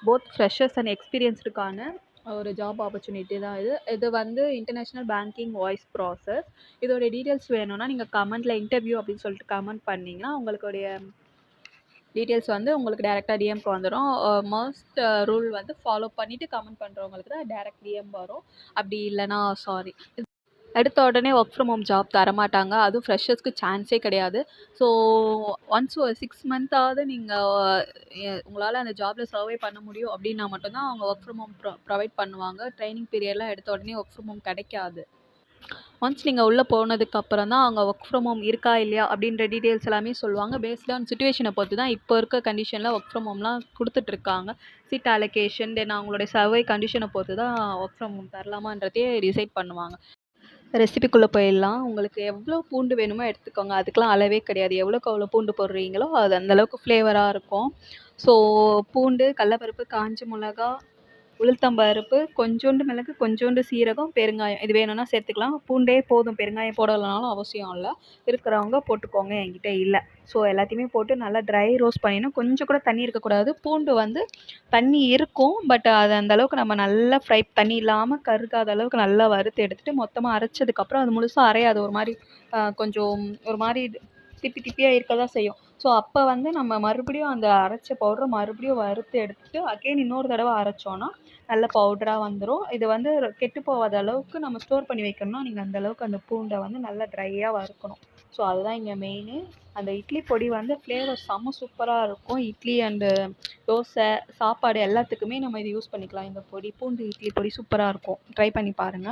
Both freshers and எக்ஸ்பீரியன்ஸ்டுக்கான ஒரு job opportunity தான் இது. இது வந்து இன்டர்நேஷ்னல் பேங்கிங் வாய்ஸ் ப்ராசஸ். இதோட டீட்டெயில்ஸ் வேணும்னா நீங்கள் கமெண்ட்டில் இன்டர்வியூ அப்படின்னு சொல்லிட்டு கமெண்ட் பண்ணிங்கன்னா உங்களுடைய டீட்டெயில்ஸ் வந்து உங்களுக்கு டேரெக்டாக டிஎம்க்கு வந்துடும். மோஸ்ட் ரூல் வந்து ஃபாலோ பண்ணிவிட்டு கமெண்ட் பண்ணுறவங்களுக்கு தான் டேரெக்ட் டிஎம் வரும். அப்படி இல்லைனா சாரி. எடுத்த உடனே ஒர்க் ஃப்ரம் ஹோம் ஜாப் தரமாட்டாங்க. அதுவும் ஃப்ரெஷர்ஸ்க்கு சான்ஸே கிடையாது. ஸோ ஒன்ஸ் ஒரு 6 மந்த்தாவது நீங்கள் உங்களால் அந்த ஜாபில் சர்வை பண்ண முடியும் அப்படின்னா மட்டும்தான் அவங்க ஒர்க் ஃப்ரம் ஹோம் ப்ரொவைட் பண்ணுவாங்க. ட்ரைனிங் பீரியட்லாம் எடுத்த உடனே ஒர்க் ஃப்ரம் ஹோம் கிடைக்காது. ஒன்ஸ் நீங்கள் உள்ளே போனதுக்கப்புறம் தான் அவங்க ஒர்க் ஃப்ரம் ஹோம் இருக்கா இல்லையா அப்படின்ற டீட்டெயில்ஸ் எல்லாமே சொல்லுவாங்க. பேஸ்ட் ஆன் சிச்சுவேஷனை பொறுத்து தான் இப்போ இருக்க கண்டிஷனில் ஒர்க் ஃப்ரம் ஹோம்லாம் கொடுத்துட்ருக்காங்க. சீட் அலோகேஷன் தென் அவங்களுடைய சர்வை கண்டிஷனை பொறுத்து தான் ஒர்க் ஃப்ரம் ஹோம் தரலாமான்றதே டிசைட் பண்ணுவாங்க. ரெசிபிக்குள்ளே போயிடலாம். உங்களுக்கு எவ்வளோ பூண்டு வேணுமோ எடுத்துக்கோங்க. அதுக்கெலாம் அளவே கிடையாது. எவ்வளோக்கு அவ்வளோ பூண்டு போடுறீங்களோ அது அந்தளவுக்கு ஃப்ளேவராக இருக்கும். ஸோ பூண்டு, கடலப்பருப்பு, காஞ்ச மிளகா, உளுத்தம்பருப்பு, கொஞ்சோண்டு மிளகு, கொஞ்சோண்டு சீரகம், பெருங்காயம் இது வேணும்னா சேர்த்துக்கலாம். பூண்டே போதும், பெருங்காயம் போடலைனாலும் அவசியம் இல்லை. இருக்கிறவங்க போட்டுக்கோங்க, என்கிட்ட இல்லை. ஸோ எல்லாத்தையுமே போட்டு நல்லா ட்ரை ரோஸ்ட் பண்ணிடணும். கொஞ்சம் கூட தண்ணி இருக்கக்கூடாது. பூண்டு வந்து தண்ணி இருக்கும், பட் அது அந்தளவுக்கு நம்ம நல்லா ஃப்ரை தண்ணி இல்லாமல் கருகாத அளவுக்கு நல்லா வறுத்து எடுத்துகிட்டு மொத்தமாக அரைச்சதுக்கப்புறம் அது முழுசாக அரையாது. ஒரு மாதிரி கொஞ்சம் ஒரு மாதிரி திப்பி திப்பியாக இருக்க தான் செய்யும். ஸோ அப்போ வந்து நம்ம மறுபடியும் அந்த அரைச்ச பவுடரை மறுபடியும் வறுத்து எடுத்துட்டு அகைன் இன்னொரு தடவை அரைச்சோன்னா நல்ல பவுடராக வந்துடும். இது வந்து கெட்டு போகாத அளவுக்கு நம்ம ஸ்டோர் பண்ணி வைக்கணும்னா நீங்கள் அந்தளவுக்கு அந்த பூண்டை வந்து நல்லா ட்ரையாக வறுக்கணும். ஸோ அதுதான் இங்கே மெயினு. அந்த இட்லி பொடி வந்து ஃப்ளேவர் செம்ம சூப்பராக இருக்கும். இட்லி அண்டு தோசை, சாப்பாடு எல்லாத்துக்குமே நம்ம இது யூஸ் பண்ணிக்கலாம். இந்த பொடி பூண்டு இட்லி பொடி சூப்பராக இருக்கும். ட்ரை பண்ணி பாருங்கள்.